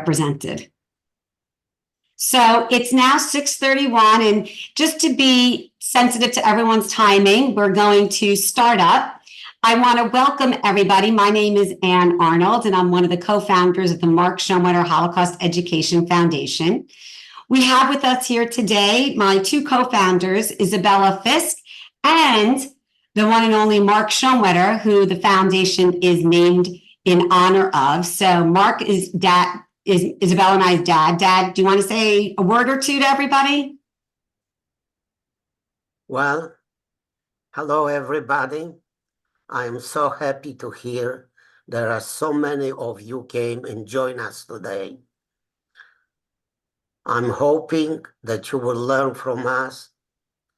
represented. So it's now 6:31, and just to be sensitive to everyone's timing, we're going to start up. I want to welcome everybody. My name is Arnold, and I'm one of the co-founders of the Mark Schoenwetter Holocaust Education Foundation. We have with us here today my two co-founders, Isabella Fiske and the one and only Mark Schoenwetter, who the foundation is named in honor of. So Mark is Isabella and I's dad. Dad, do you want to say a word or two to everybody? Well, hello, everybody. I am so happy to hear there are so many of you came and join us today. I'm hoping that you will learn from us,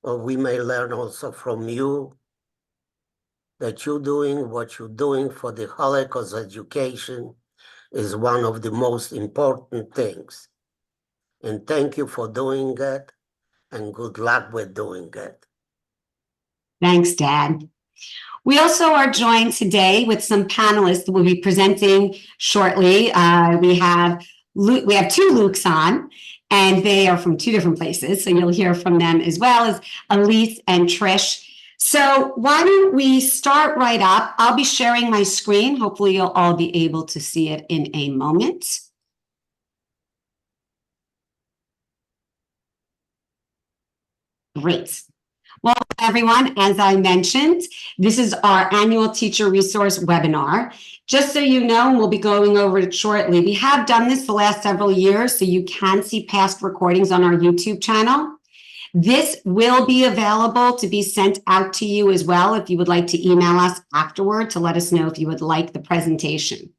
or we may learn also from you, that you're doing what you're doing for the Holocaust education is one of the most important things. And thank you for doing it, and good luck with doing it. Thanks, Dad. We also are joined today with some panelists that will be presenting shortly. We have two Lukes on, and they are from two different places, so you'll hear from them, as well as Elise and Trish. So why don't we start right up? I'll be sharing my screen. Hopefully you'll all be able to see it in a moment. Great. Well, everyone, as I mentioned, this is our annual teacher resource webinar. Just so you know, and we'll be going over it shortly, we have done this the last several years, so you can see past recordings on our YouTube channel. This will be available to be sent out to you as well if you would like to email us afterward to let us know if you would like the presentation.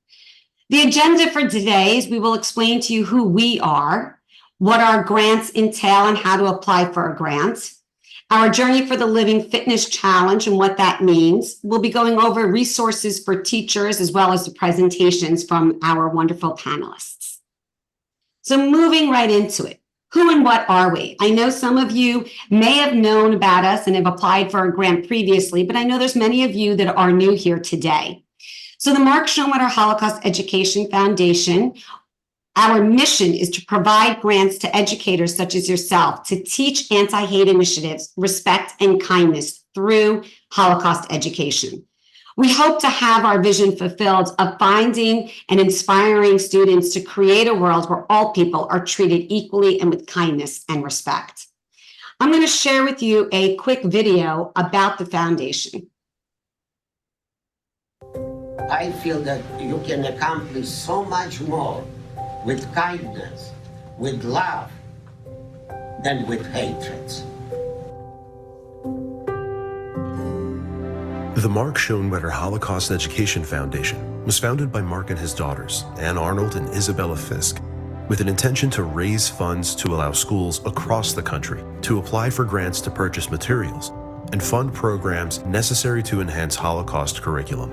The agenda for today is we will explain to you who we are, what our grants entail and how to apply for a grant, our Journey for the Living Fitness Challenge and what that means. We'll be going over resources for teachers as well as the presentations from our wonderful panelists. So moving right into it. Who and what are we? I know some of you may have known about us and have applied for a grant previously, but I know there's many of you that are new here today. So the Mark Schoenwetter Holocaust Education Foundation, our mission is to provide grants to educators such as yourself to teach anti-hate initiatives, respect, and kindness through Holocaust education. We hope to have our vision fulfilled of finding and inspiring students to create a world where all people are treated equally and with kindness and respect. I'm going to share with you a quick video about the foundation. I feel that you can accomplish so much more with kindness, with love, than with hatred. The Mark Schoenwetter Holocaust Education Foundation was founded by Mark and his daughters, Arnold and Isabella Fiske, with an intention to raise funds to allow schools across the country to apply for grants to purchase materials and fund programs necessary to enhance Holocaust curriculum.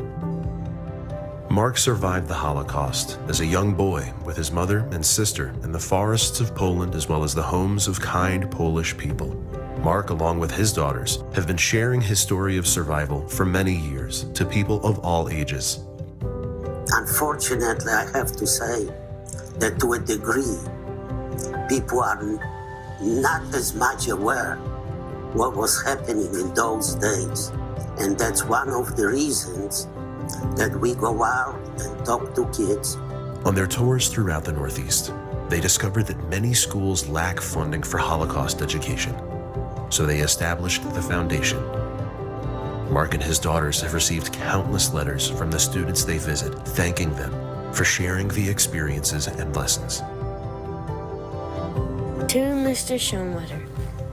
Mark survived the Holocaust as a young boy with his mother and sister in the forests of Poland, as well as the homes of kind Polish people. Mark, along with his daughters, have been sharing his story of survival for many years to people of all ages. Unfortunately, I have to say that to a degree, people are not as much aware what was happening in those days. And that's one of the reasons that we go out and talk to kids. On their tours throughout the Northeast, they discovered that many schools lack funding for Holocaust education. So they established the foundation. Mark and his daughters have received countless letters from the students they visit, thanking them for sharing the experiences and lessons. To Mr. Schoenwetter,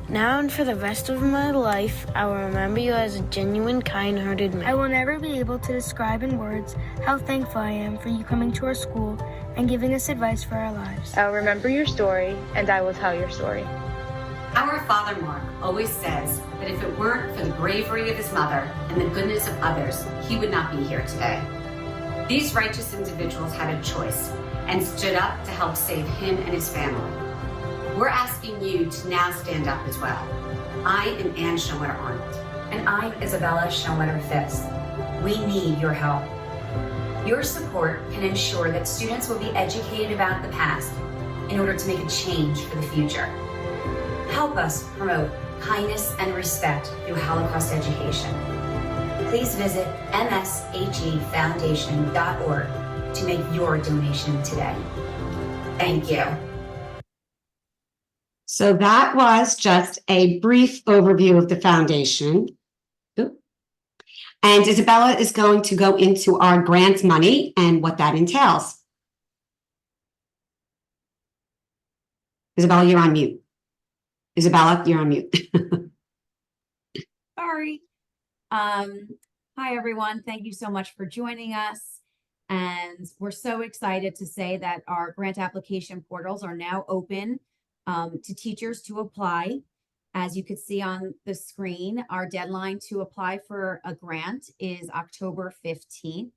now and for the rest of my life, I will remember you as a genuine, kind-hearted man. I will never be able to describe in words how thankful I am for you coming to our school and giving us advice for our lives. I'll remember your story, and I will tell your story. Our father, Mark, always says that if it weren't for the bravery of his mother and the goodness of others, he would not be here today. These righteous individuals had a choice and stood up to help save him and his family. We're asking you to now stand up as well. I am Anne Schoenwetter Arnold. And I'm Isabella Schoenwetter Fiske. We need your help. Your support can ensure that students will be educated about the past in order to make a change for the future. Help us promote kindness and respect through Holocaust education. Please visit mshefoundation.org to make your donation today. Thank you. So that was just a brief overview of the foundation. Oop. And Isabella is going to go into our grant money and what that entails. Isabella, you're on mute. Isabella, you're on mute. Sorry. Hi, everyone. Thank you so much for joining us. And we're so excited to say that our grant application portals are now open to teachers to apply. As you can see on the screen, our deadline to apply for a grant is October 15th.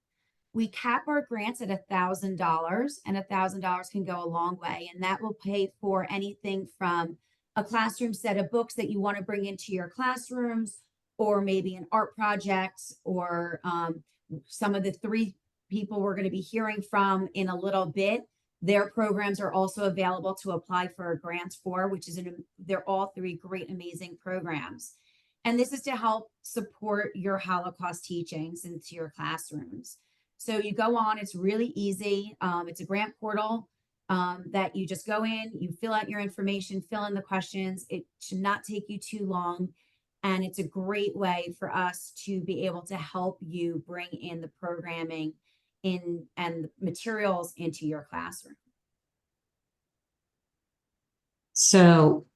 We cap our grants at $1,000, and $1,000 can go a long way. And that will pay for anything from a classroom set of books that you want to bring into your classrooms, or maybe an art project, or some of the three people we're going to be hearing from in a little bit. Their programs are also available to apply for grants for, which is they're all three great, amazing programs. And this is to help support your Holocaust teachings into your classrooms. So you go on, it's really easy. It's a grant portal that you just go in, you fill out your information, fill in the questions. It should not take you too long. And it's a great way for us to be able to help you bring in the programming and the materials into your classroom. So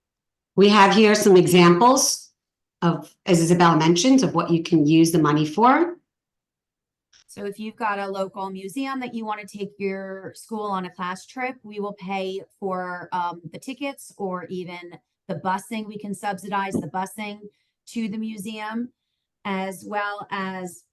we have here some examples of, as Isabella mentioned, of what you can use the money for. So if you've got a local museum that you want to take your school on a class trip, we will pay for the tickets, or even the busing. We can subsidize the busing to the museum, as well as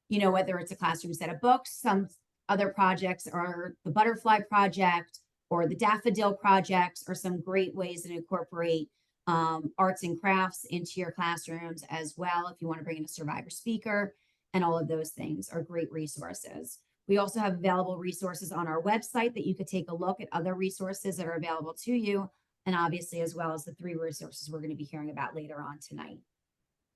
whether it's a classroom set of books. Some other projects are the butterfly project or the daffodil projects, are some great ways to incorporate arts and crafts into your classrooms as well. If you want to bring in a survivor speaker, and all of those things are great resources. We also have available resources on our website that you could take a look at, other resources that are available to you, and obviously as well as the three resources we're going to be hearing about later on tonight.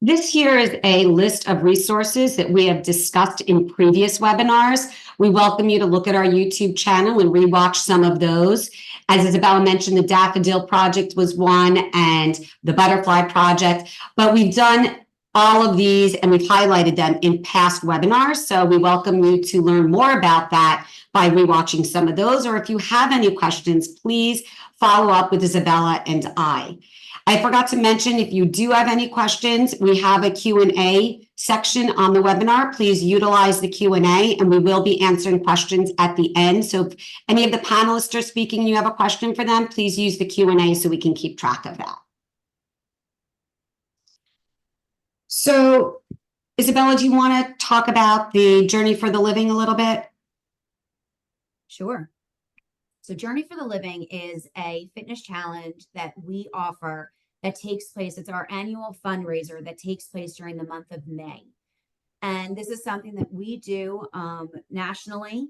This here is a list of resources that we have discussed in previous webinars. We welcome you to look at our YouTube channel and rewatch some of those. As Isabella mentioned, the Daffodil Project was one, and the Butterfly Project, but we've done all of these and we've highlighted them in past webinars. So we welcome you to learn more about that by rewatching some of those. Or if you have any questions, please follow up with Isabella and I forgot to mention, if you do have any questions, we have a Q&A section on the webinar. Please utilize the Q&A, and we will be answering questions at the end. So if any of the panelists are speaking and you have a question for them, please use the Q&A so we can keep track of that. So, Isabella, do you want to talk about the Journey for the Living a little bit? Sure. So Journey for the Living is a fitness challenge that we offer that takes place. It's our annual fundraiser that takes place during the month of May. And this is something that we do nationally,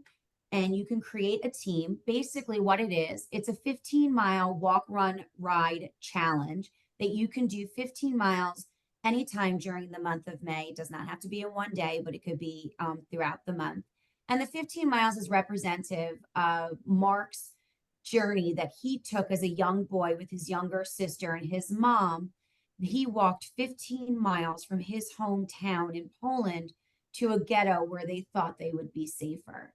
and you can create a team. Basically what it is, it's a 15-mile walk, run, ride challenge that you can do 15 miles anytime during the month of May. It does not have to be in one day, but it could be throughout the month. And the 15 miles is representative of Mark's journey that he took as a young boy with his younger sister and his mom. He walked 15 miles from his hometown in Poland to a ghetto where they thought they would be safer.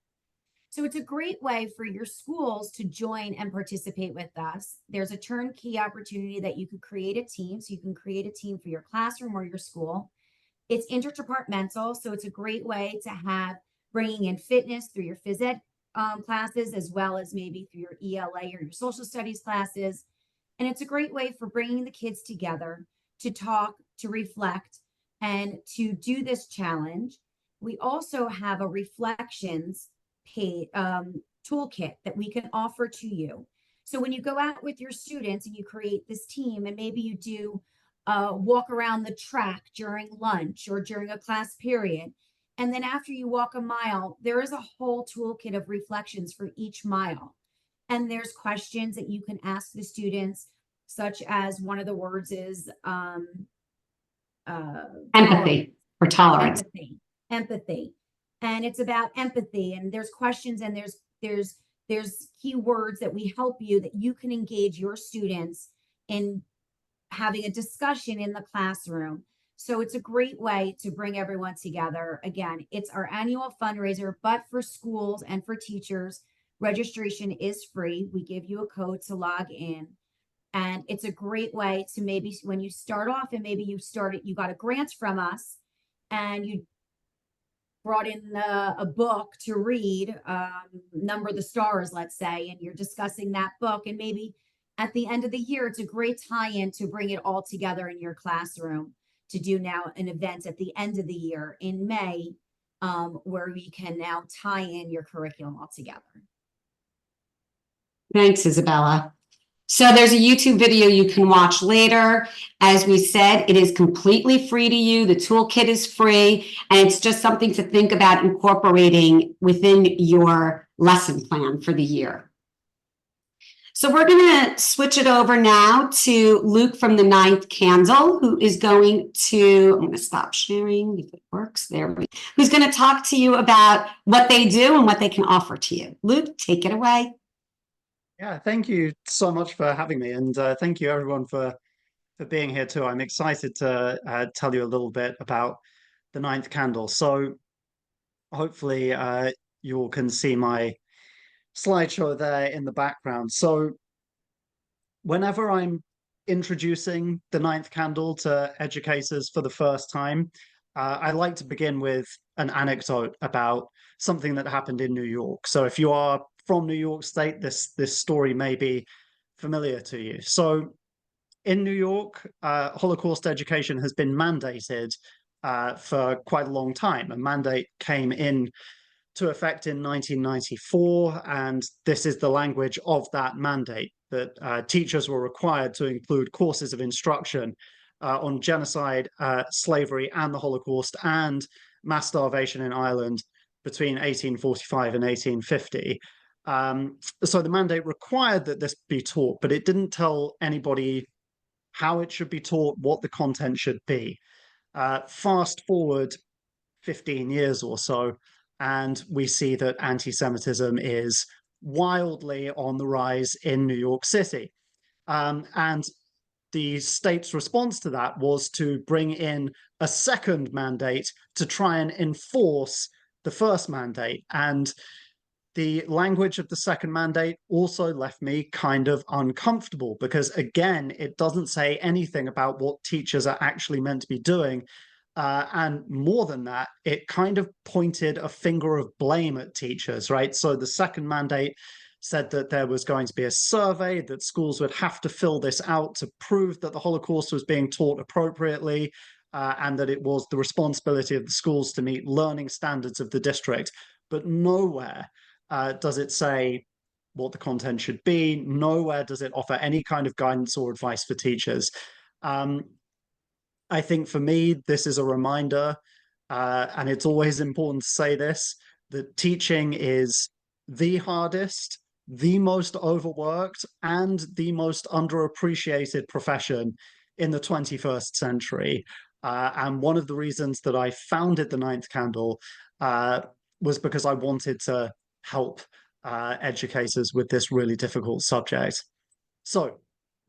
So it's a great way for your schools to join and participate with us. There's a turnkey opportunity that you could create a team. So you can create a team for your classroom or your school. It's interdepartmental, so it's a great way to have bringing in fitness through your phys ed classes, as well as maybe through your ELA or your social studies classes. And it's a great way for bringing the kids together to talk, to reflect, and to do this challenge. We also have a reflections toolkit that we can offer to you. So when you go out with your students and you create this team, and maybe you do walk around the track during lunch or during a class period, And then after you walk a mile, there is a whole toolkit of reflections for each mile. And there's questions that you can ask the students, such as one of the words is Empathy or tolerance. empathy. And it's about empathy. And there's questions and there's key words that we help you that you can engage your students in having a discussion in the classroom. So it's a great way to bring everyone together. Again, it's our annual fundraiser, but for schools and for teachers, registration is free. We give you a code to log in. And it's a great way to maybe when you start off and maybe you got a grant from us and you brought in a book to read, Number the Stars, let's say, and you're discussing that book. And maybe at the end of the year, it's a great tie-in to bring it all together in your classroom to do now an event at the end of the year in May, where we can now tie in your curriculum all together. Thanks, Isabella. So there's a YouTube video you can watch later. As we said, it is completely free to you. The toolkit is free, and it's just something to think about incorporating within your lesson plan for the year. So we're going to switch it over now to Luke from the 9th Candle, who is going to, I'm going to stop sharing if it works. There we go. Who's going to talk to you about what they do and what they can offer to you. Luke, take it away. Yeah, thank you so much for having me, and thank you everyone for being here too. I'm excited to tell you a little bit about the 9th Candle. So hopefully you all can see my slideshow there in the background. So whenever I'm introducing the 9th Candle to educators for the first time, I like to begin with an anecdote about something that happened in New York. So if you are from New York State, this story may be familiar to you. So in New York, Holocaust education has been mandated for quite a long time. A mandate came in to effect in 1994, and this is the language of that mandate, that teachers were required to include courses of instruction on genocide, slavery, and the Holocaust, and mass starvation in Ireland between 1845 and 1850. So the mandate required that this be taught, but it didn't tell anybody how it should be taught, what the content should be. Fast forward 15 years or so, and we see that anti-Semitism is wildly on the rise in New York City. And the state's response to that was to bring in a second mandate to try and enforce the first mandate. And the language of the second mandate also left me kind of uncomfortable because, again, it doesn't say anything about what teachers are actually meant to be doing. And more than that, it kind of pointed a finger of blame at teachers, right? So the second mandate said that there was going to be a survey, that schools would have to fill this out to prove that the Holocaust was being taught appropriately, and that it was the responsibility of the schools to meet learning standards of the district. But nowhere does it say what the content should be. Nowhere does it offer any kind of guidance or advice for teachers. I think for me, this is a reminder, and it's always important to say this, that teaching is the hardest, the most overworked, and the most underappreciated profession in the 21st century. And one of the reasons that I founded the 9th Candle was because I wanted to help educators with this really difficult subject. So,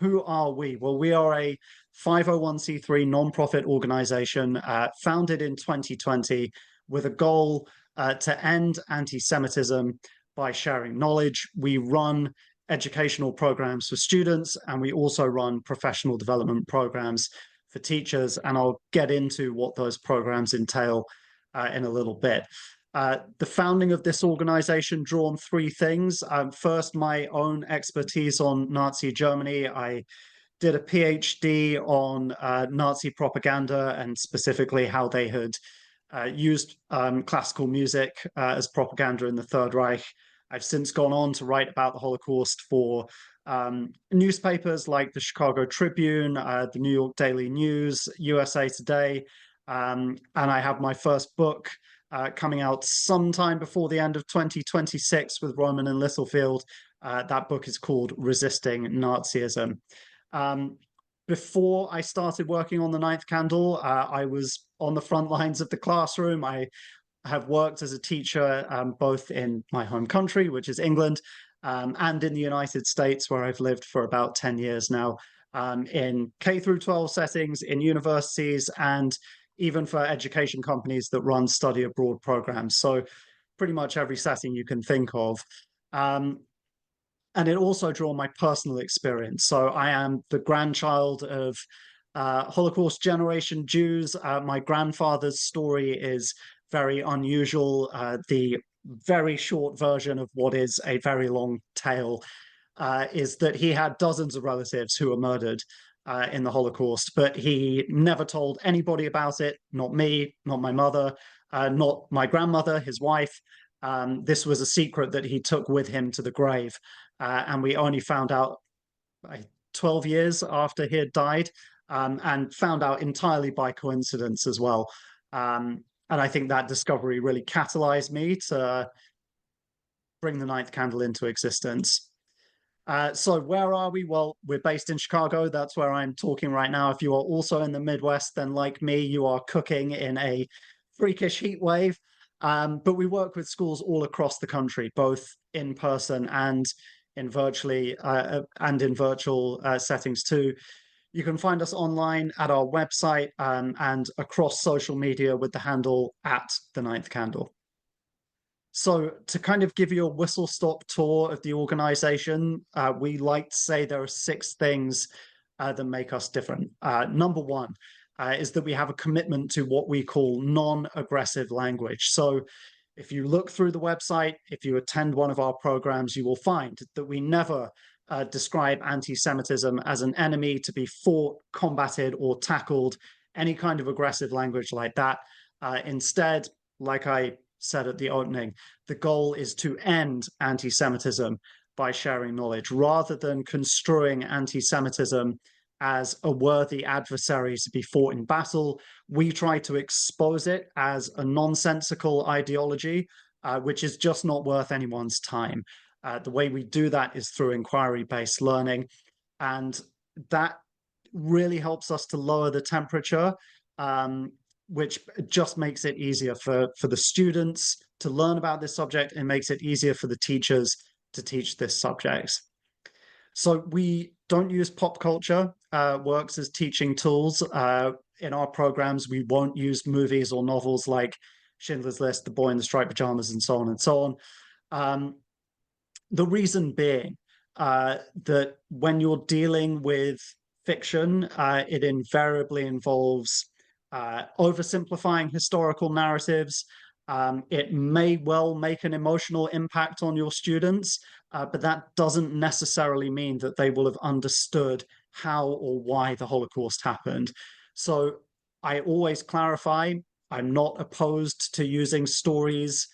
who are we? Well, we are a 501c3 nonprofit organization founded in 2020 with a goal to end anti-Semitism by sharing knowledge. We run educational programs for students, and we also run professional development programs for teachers. And I'll get into what those programs entail in a little bit. The founding of this organization drew on three things. First, my own expertise on Nazi Germany. I did a PhD on Nazi propaganda and specifically how they had used classical music as propaganda in the Third Reich. I've since gone on to write about the Holocaust for newspapers like the Chicago Tribune, the New York Daily News, USA Today, and I have my first book coming out sometime before the end of 2026 with Roman and Littlefield. That book is called Resisting Nazism. Before I started working on the Ninth Candle, I was on the front lines of the classroom. I have worked as a teacher both in my home country, which is England, and in the United States, where I've lived for about 10 years now, in K through 12 settings, in universities, and even for education companies that run study abroad programs. So pretty much every setting you can think of. And it also drew on my personal experience. So I am the grandchild of Holocaust generation Jews. My grandfather's story is very unusual. The very short version of what is a very long tale is that he had dozens of relatives who were murdered in the Holocaust, but he never told anybody about it, not me, not my mother, not my grandmother, his wife. This was a secret that he took with him to the grave. And we only found out 12 years after he had died, and found out entirely by coincidence as well. And I think that discovery really catalyzed me to bring the Ninth Candle into existence. So where are we? Well, we're based in Chicago. That's where I'm talking right now. If you are also in the Midwest, then like me, you are cooking in a freakish heat wave. But we work with schools all across the country, both in person and in virtual settings too. You can find us online at our website and across social media with the handle @the Ninth Candle. So to kind of give you a whistle-stop tour of the organization, we like to say there are 6 things that make us different. Number 1 is that we have a commitment to what we call non-aggressive language. So if you look through the website, if you attend one of our programs, you will find that we never describe anti-Semitism as an enemy to be fought, combated, or tackled, any kind of aggressive language like that. Instead, like I said at the opening, the goal is to end anti-Semitism by sharing knowledge, rather than construing anti-Semitism as a worthy adversary to be fought in battle. We try to expose it as a nonsensical ideology, which is just not worth anyone's time. The way we do that is through inquiry-based learning, and that really helps us to lower the temperature, which just makes it easier for the students to learn about this subject, and makes it easier for the teachers to teach this subject. So we don't use pop culture works as teaching tools. In our programs, we won't use movies or novels like Schindler's List, The Boy in the Striped Pajamas, and so on and so on. The reason being that when you're dealing with fiction, it invariably involves oversimplifying historical narratives. It may well make an emotional impact on your students, but that doesn't necessarily mean that they will have understood how or why the Holocaust happened. So I always clarify, I'm not opposed to using stories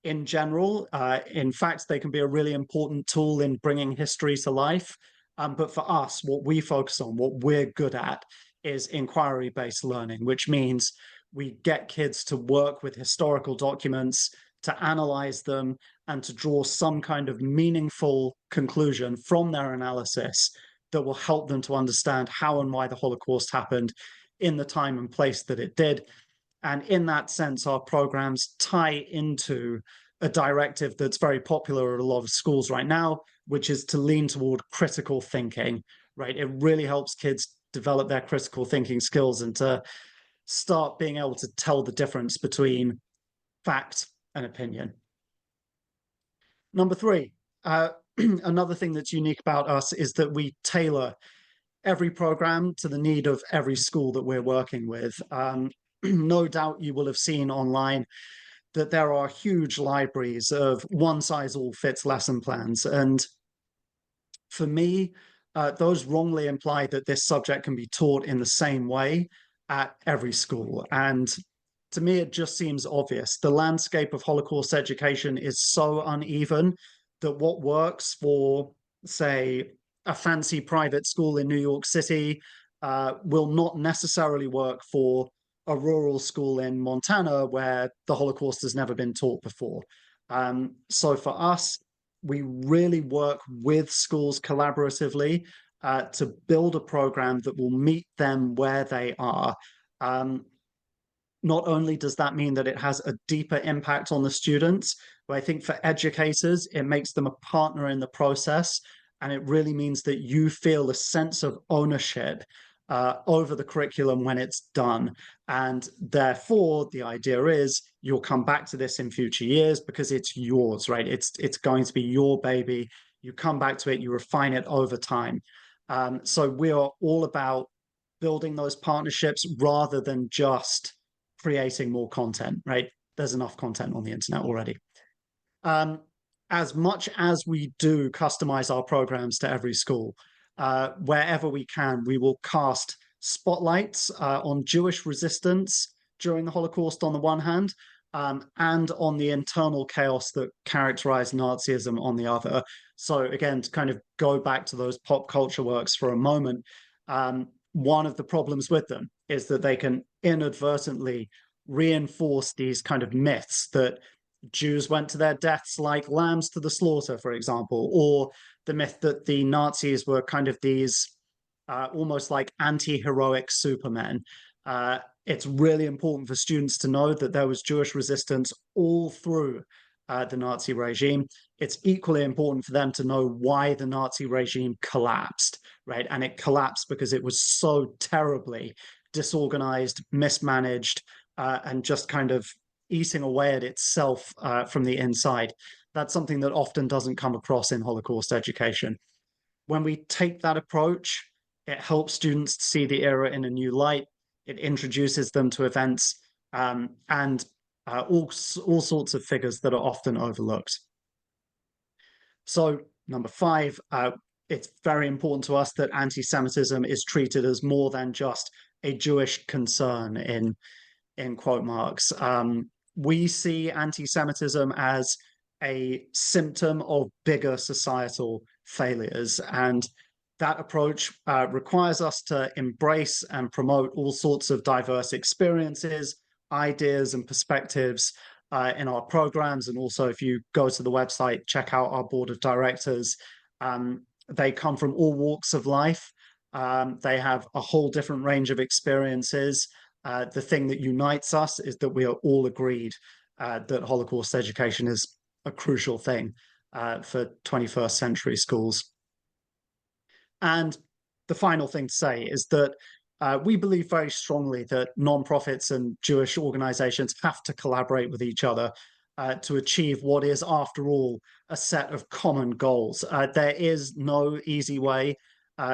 in general. In fact, they can be a really important tool in bringing history to life. But for us, what we focus on, what we're good at, is inquiry-based learning, which means we get kids to work with historical documents, to analyze them, and to draw some kind of meaningful conclusion from their analysis that will help them to understand how and why the Holocaust happened in the time and place that it did. And in that sense, our programs tie into a directive that's very popular at a lot of schools right now, which is to lean toward critical thinking, right? It really helps kids develop their critical thinking skills and to start being able to tell the difference between fact and opinion. Number 3, another thing that's unique about us is that we tailor every program to the need of every school that we're working with. No doubt you will have seen online that there are huge libraries of one-size-all-fits lesson plans. And for me, those wrongly imply that this subject can be taught in the same way at every school. And to me, it just seems obvious. The landscape of Holocaust education is so uneven that what works for, say, a fancy private school in New York City will not necessarily work for a rural school in Montana where the Holocaust has never been taught before. So for us, we really work with schools collaboratively to build a program that will meet them where they are. Not only does that mean that it has a deeper impact on the students, but I think for educators, it makes them a partner in the process. And it really means that you feel a sense of ownership over the curriculum when it's done. And therefore, the idea is you'll come back to this in future years because it's yours, right? It's going to be your baby. You come back to it, you refine it over time. So we are all about building those partnerships rather than just creating more content, right? There's enough content on the internet already. As much as we do customize our programs to every school, wherever we can, we will cast spotlights on Jewish resistance during the Holocaust on the one hand, and on the internal chaos that characterized Nazism on the other. So again, to kind of go back to those pop culture works for a moment, one of the problems with them is that they can inadvertently reinforce these kind of myths that Jews went to their deaths like lambs to the slaughter, for example, or the myth that the Nazis were kind of these almost like anti-heroic supermen. It's really important for students to know that there was Jewish resistance all through the Nazi regime. It's equally important for them to know why the Nazi regime collapsed, right? And it collapsed because it was so terribly disorganized, mismanaged, and just kind of eating away at itself from the inside. That's something that often doesn't come across in Holocaust education. When we take that approach, it helps students see the era in a new light. It introduces them to events and all sorts of figures that are often overlooked. So, number 5, it's very important to us that anti-Semitism is treated as more than just a Jewish concern in quote marks. We see anti-Semitism as a symptom of bigger societal failures, and that approach requires us to embrace and promote all sorts of diverse experiences, ideas, and perspectives in our programs. And also, if you go to the website, check out our board of directors. They come from all walks of life. They have a whole different range of experiences. The thing that unites us is that we are all agreed that Holocaust education is a crucial thing for 21st century schools. And the final thing to say is that we believe very strongly that nonprofits and Jewish organizations have to collaborate with each other to achieve what is, after all, a set of common goals. There is no easy way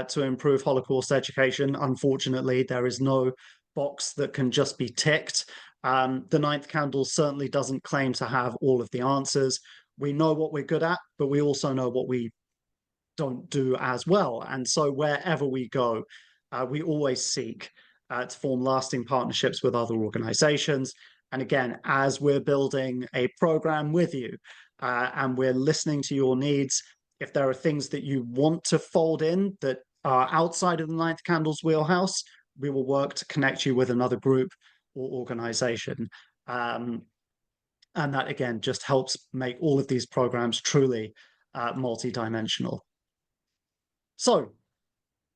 to improve Holocaust education. Unfortunately, there is no box that can just be ticked. The Ninth Candle certainly doesn't claim to have all of the answers. We know what we're good at, but we also know what we don't do as well. And so wherever we go, we always seek to form lasting partnerships with other organizations. And again, as we're building a program with you and we're listening to your needs, if there are things that you want to fold in that are outside of the Ninth Candle's wheelhouse, we will work to connect you with another group or organization. And that, again, just helps make all of these programs truly multidimensional. So,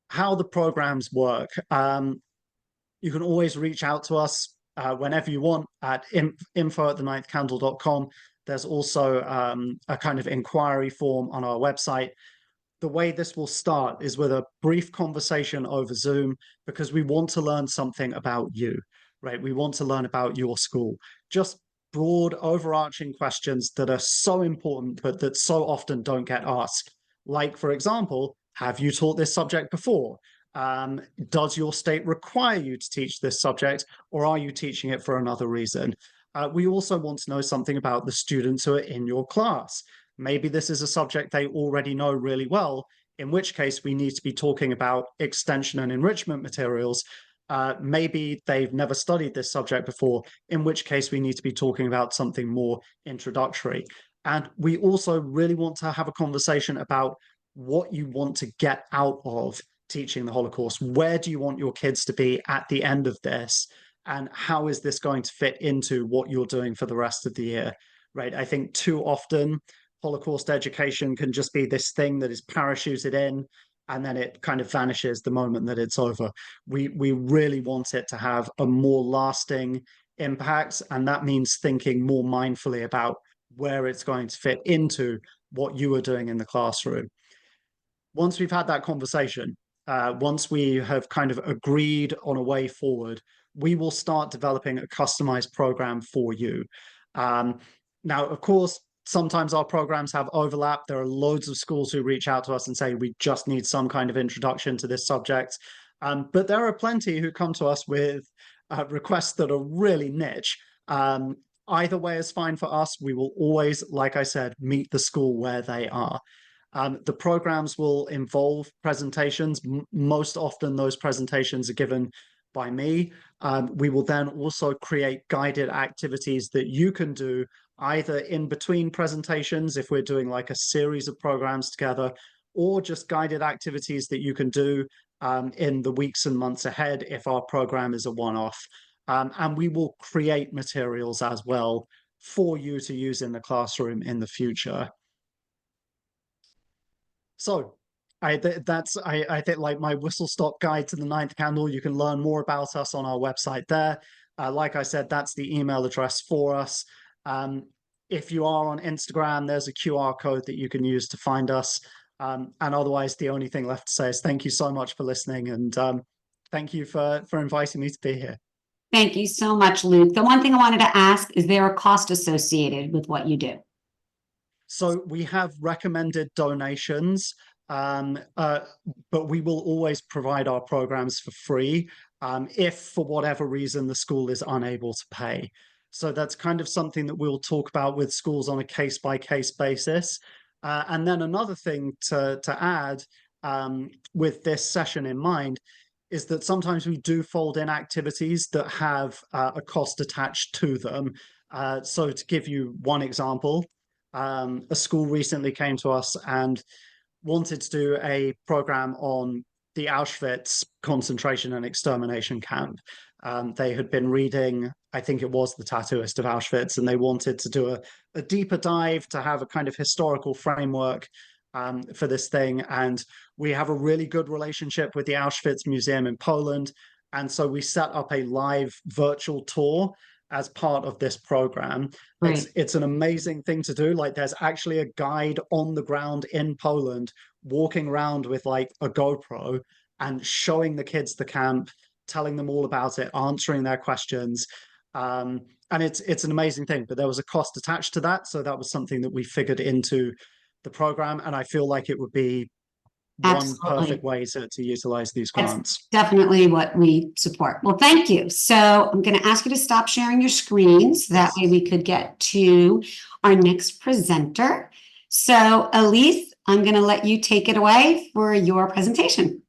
how the programs work. You can always reach out to us whenever you want at info@theninthcandle.com. There's also a kind of inquiry form on our website. The way this will start is with a brief conversation over Zoom because we want to learn something about you, right? We want to learn about your school. Just broad, overarching questions that are so important, but that so often don't get asked. Like, for example, have you taught this subject before? Does your state require you to teach this subject, or are you teaching it for another reason? We also want to know something about the students who are in your class. Maybe this is a subject they already know really well, in which case we need to be talking about extension and enrichment materials. Maybe they've never studied this subject before, in which case we need to be talking about something more introductory. And we also really want to have a conversation about what you want to get out of teaching the Holocaust. Where do you want your kids to be at the end of this? and how is this going to fit into what you're doing for the rest of the year, right? I think too often Holocaust education can just be this thing that is parachuted in and then it kind of vanishes the moment that it's over. We really want it to have a more lasting impact, and that means thinking more mindfully about where it's going to fit into what you are doing in the classroom. Once we've had that conversation, once we have kind of agreed on a way forward, we will start developing a customized program for you. Now, of course, sometimes our programs have overlap. There are loads of schools who reach out to us and say, we just need some kind of introduction to this subject. But there are plenty who come to us with requests that are really niche. Either way is fine for us. We will always, like I said, meet the school where they are. The programs will involve presentations. Most often those presentations are given by me. We will then also create guided activities that you can do either in between presentations, if we're doing like a series of programs together, or just guided activities that you can do in the weeks and months ahead if our program is a one-off. And we will create materials as well for you to use in the classroom in the future. So I think like my whistle-stop guide to the ninth candle, you can learn more about us on our website there. Like I said, that's the email address for us. If you are on Instagram, there's a QR code that you can use to find us. And otherwise, the only thing left to say is thank you so much for listening, and thank you for inviting me to be here. Thank you so much, Luke. The one thing I wanted to ask, is there a cost associated with what you do? So we have recommended donations, but we will always provide our programs for free if for whatever reason the school is unable to pay. So that's kind of something that we'll talk about with schools on a case-by-case basis. And then another thing to add with this session in mind is that sometimes we do fold in activities that have a cost attached to them. So to give you one example, a school recently came to us and wanted to do a program on the Auschwitz concentration and extermination camp. They had been reading, I think it was The Tattooist of Auschwitz, and they wanted to do a deeper dive to have a kind of historical framework for this thing. And we have a really good relationship with the Auschwitz Museum in Poland. And so we set up a live virtual tour as part of this program. Right. It's an amazing thing to do. Like, there's actually a guide on the ground in Poland walking around with like a GoPro and showing the kids the camp, telling them all about it, answering their questions. And it's an amazing thing, but there was a cost attached to that. So that was something that we figured into the program. And I feel like it would be one perfect way to utilize these grants. That's definitely what we support. Well, thank you. So I'm going to ask you to stop sharing your screens. That way we could get to our next presenter. So Elise, I'm going to let you take it away for your presentation.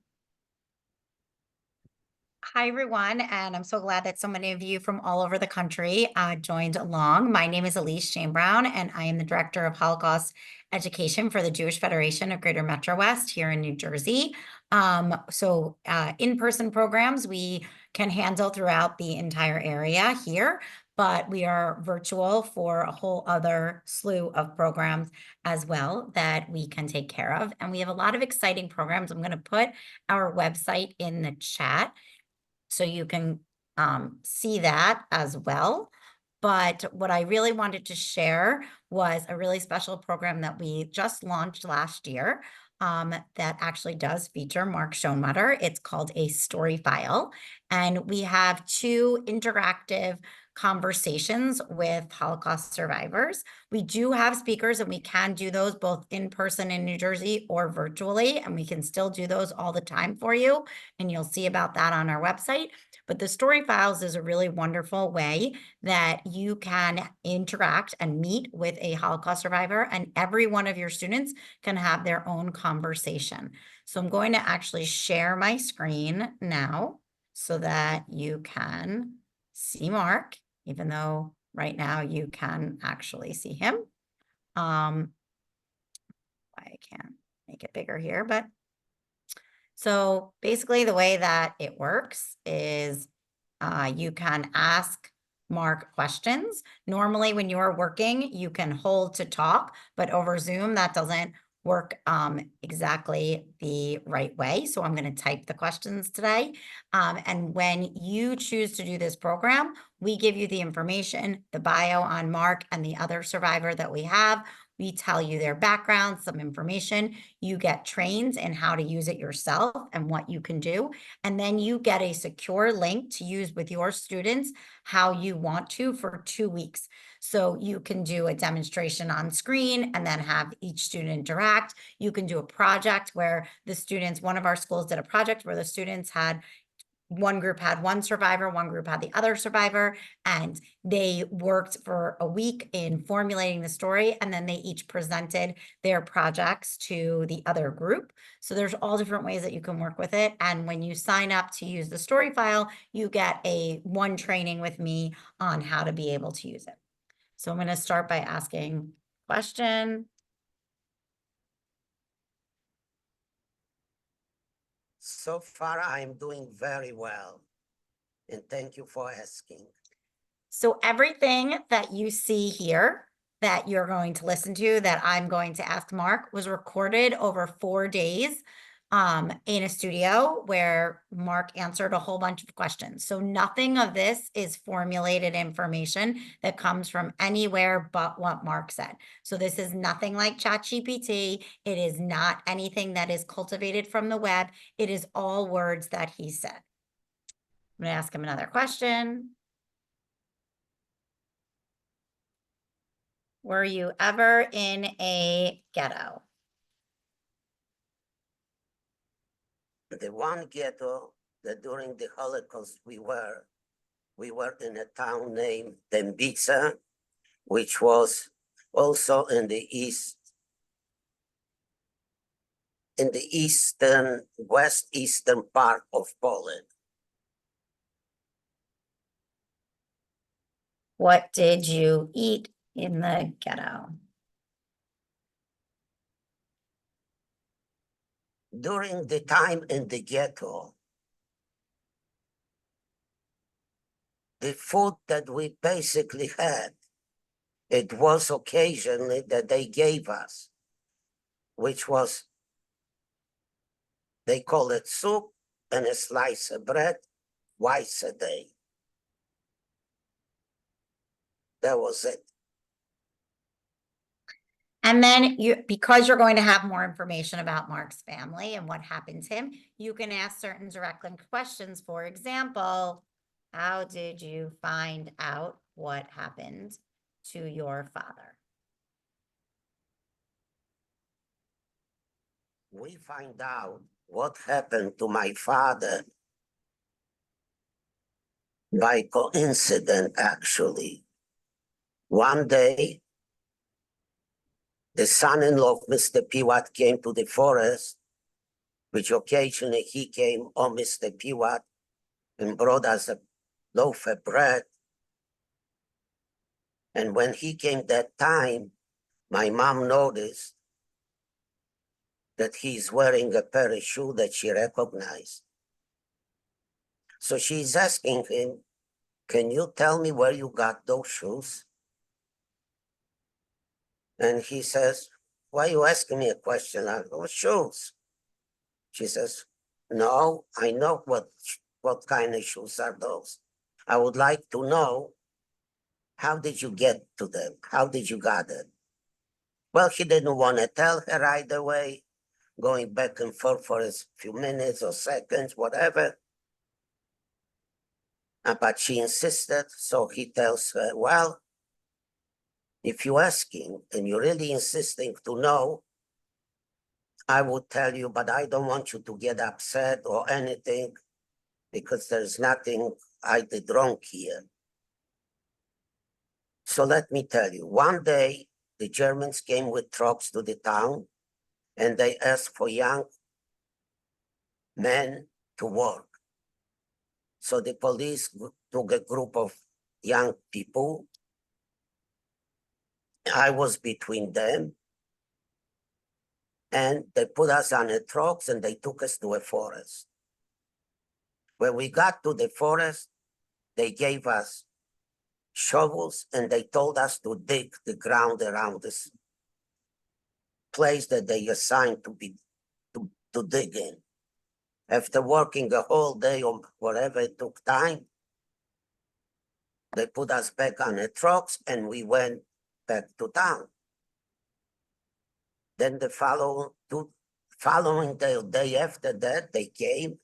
Hi, everyone, and I'm so glad that so many of you from all over the country joined along. My name is Elise Shane Brown, and I am the Director of Holocaust Education for the Jewish Federation of Greater Metro West here in New Jersey. In-person programs we can handle throughout the entire area here, but we are virtual for a whole other slew of programs as well that we can take care of. And we have a lot of exciting programs. I'm going to put our website in the chat so you can see that as well. But what I really wanted to share was a really special program that we just launched last year that actually does feature Mark Schoenwetter. It's called a story file. And we have 2 interactive conversations with Holocaust survivors. We do have speakers, and we can do those both in person in New Jersey or virtually, and we can still do those all the time for you. And you'll see about that on our website. But the story files is a really wonderful way that you can interact and meet with a Holocaust survivor, and every one of your students can have their own conversation. So I'm going to actually share my screen now so that you can see Mark, even though right now you can actually see him. I can't make it bigger here, but so basically the way that it works is You can ask Mark questions. Normally, when you're working, you can hold to talk, but over Zoom, that doesn't work exactly the right way. So I'm going to type the questions today. And when you choose to do this program, we give you the information, the bio on Mark and the other survivor that we have. We tell you their background, some information. You get trained in how to use it yourself and what you can do. And then you get a secure link to use with your students how you want to for 2 weeks. So you can do a demonstration on screen and then have each student interact. You can do a project where the students, one of our schools did a project where the students had, one group had one survivor, one group had the other survivor, and they worked for a week in formulating the story, and then they each presented their projects to the other group. So there's all different ways that you can work with it. And when you sign up to use the story file, you get one training with me on how to be able to use it. So I'm going to start by asking question. So far, I'm doing very well. And thank you for asking. So everything that you see here that you're going to listen to, that I'm going to ask Mark, was recorded over 4 days in a studio where Mark answered a whole bunch of questions. So nothing of this is formulated information that comes from anywhere but what Mark said. So this is nothing like ChatGPT. It is not anything that is cultivated from the web. It is all words that he said. I'm going to ask him another question. Were you ever in a ghetto? The one ghetto that during the Holocaust we were in a town named Dębica, which was also in the westeastern part of Poland. What did you eat in the ghetto? During the time in the ghetto, the food that we basically had, it was occasionally that they gave us, which was, they call it soup and a slice of bread twice a day. That was it. And then because you're going to have more information about Mark's family and what happened to him, you can ask certain direct link questions. For example, how did you find out what happened to your father? We find out what happened to my father by coincidence, actually. One day, the son-in-law of Mr. Piwat came to the forest, which occasionally he came on Mr. Piwat and brought us a loaf of bread. And when he came that time, my mom noticed that he's wearing a pair of shoes that she recognized. So she's asking him, can you tell me where you got those shoes? And he says, why are you asking me a question? I go, shoes. She says, no, I know what kind of shoes are those. I would like to know, how did you get to them? How did you got it? Well, he didn't want to tell her right away, going back and forth for a few minutes or seconds, whatever. But she insisted, so he tells her, well, if you're asking and you're really insisting to know, I would tell you, but I don't want you to get upset or anything because there's nothing I did wrong here. So let me tell you, one day the Germans came with trucks to the town and they asked for young men to work. So the police took a group of young people. I was between them. And they put us on the trucks and they took us to a forest. When we got to the forest, they gave us shovels and they told us to dig the ground around this place that they assigned to dig in. After working a whole day or whatever it took time, they put us back on the trucks and we went back to town. Then the following day after that, they came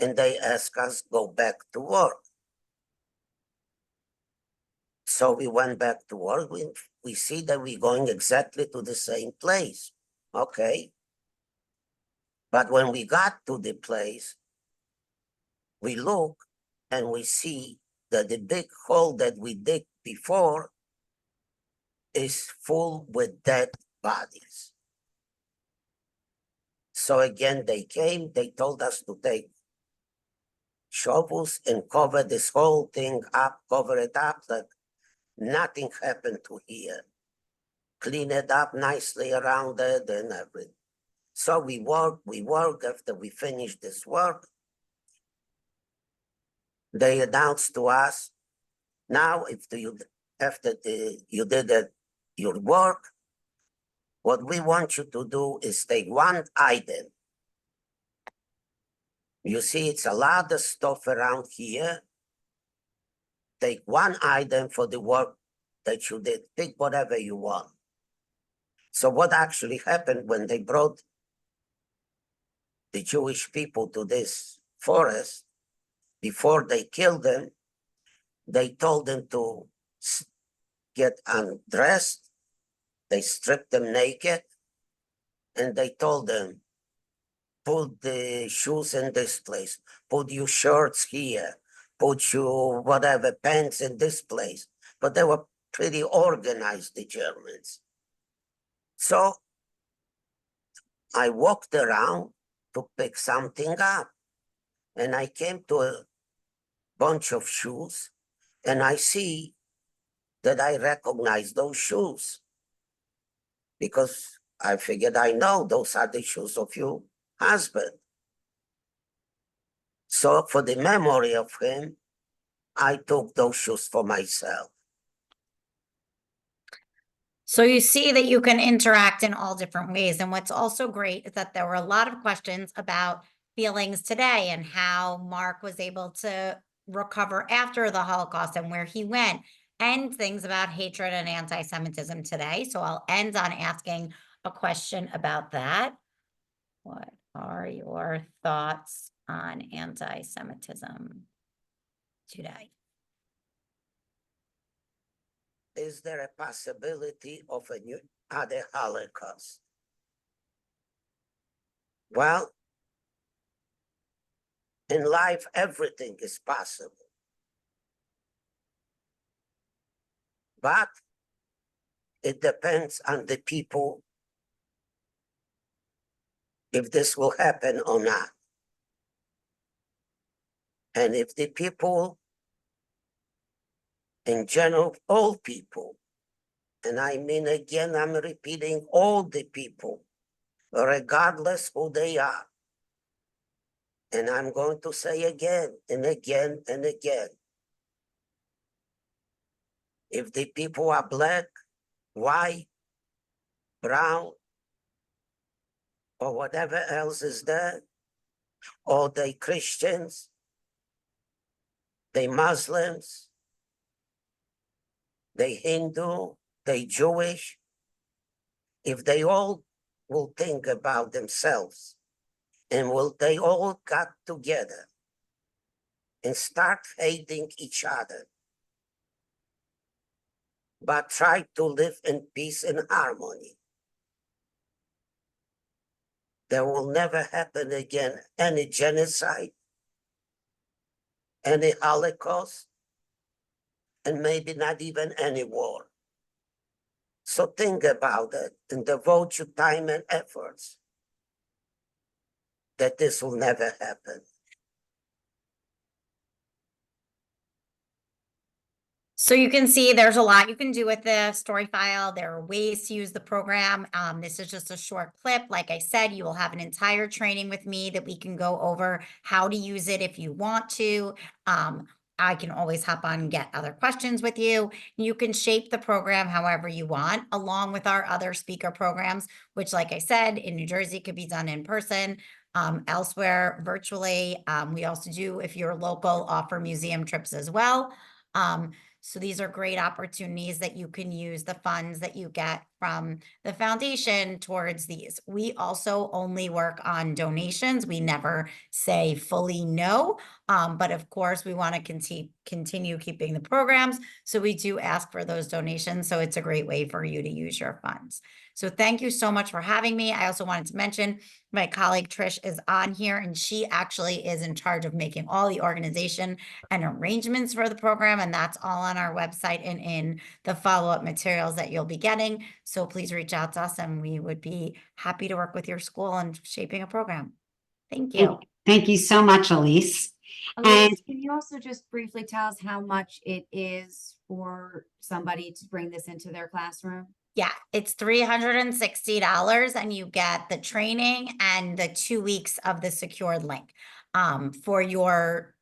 and they asked us to go back to work. So we went back to work. We see that we're going exactly to the same place. Okay. But when we got to the place, we look and we see that the big hole that we dig before is full with dead bodies. So again, they came, they told us to take shovels and cover this whole thing up, cover it up, that nothing happened to here. Clean it up nicely around it and everything. So we work after we finish this work. They announced to us, now after you did your work, what we want you to do is take one item. You see, it's a lot of stuff around here. Take one item for the work that you did. Pick whatever you want. So what actually happened when they brought the Jewish people to this forest, before they killed them, they told them to get undressed. They stripped them naked and they told them, put the shoes in this place, put your shirts here, put your whatever pants in this place. But they were pretty organized, the Germans. So I walked around to pick something up and I came to a bunch of shoes and I see that I recognize those shoes because I figured I know those are the shoes of your husband. So for the memory of him, I took those shoes for myself. So you see that you can interact in all different ways. And what's also great is that there were a lot of questions about feelings today and how Mark was able to recover after the Holocaust and where he went, and things about hatred and anti-Semitism today. So I'll end on asking a question about that. What are your thoughts on anti-Semitism today? Is there a possibility of other Holocaust? Well, in life, everything is possible. But it depends on the people if this will happen or not. And if the people, in general, all people, and I mean, again, I'm repeating, all the people, regardless who they are. And I'm going to say again and again and again, if the people are black, white, brown, or whatever else is there, or they Christians, they Muslims, they Hindu, they Jewish, if they all will think about themselves and they all got together and start hating each other, but try to live in peace and harmony, there will never happen again any genocide, any Holocaust, and maybe not even any war. So think about it and devote your time and efforts that this will never happen. So you can see there's a lot you can do with the story file. There are ways to use the program. This is just a short clip. Like I said, you will have an entire training with me that we can go over how to use it if you want to. I can always hop on and get other questions with you. You can shape the program however you want, along with our other speaker programs, which, like I said, in New Jersey could be done in person, elsewhere virtually. We also do, if you're local, offer museum trips as well. So these are great opportunities that you can use the funds that you get from the foundation towards these. We also only work on donations. We never say fully no, but of course we want to continue keeping the programs. So we do ask for those donations. So it's a great way for you to use your funds. So thank you so much for having me. I also wanted to mention my colleague Trish is on here, and she actually is in charge of making all the organization and arrangements for the program. And that's all on our website and in the follow-up materials that you'll be getting. So please reach out to us and we would be happy to work with your school on shaping a program. Thank you. Thank you so much, Elise. Elise, can you also just briefly tell us how much it is for somebody to bring this into their classroom? Yeah, it's $360 and you get the training and the 2 weeks of the secured link for your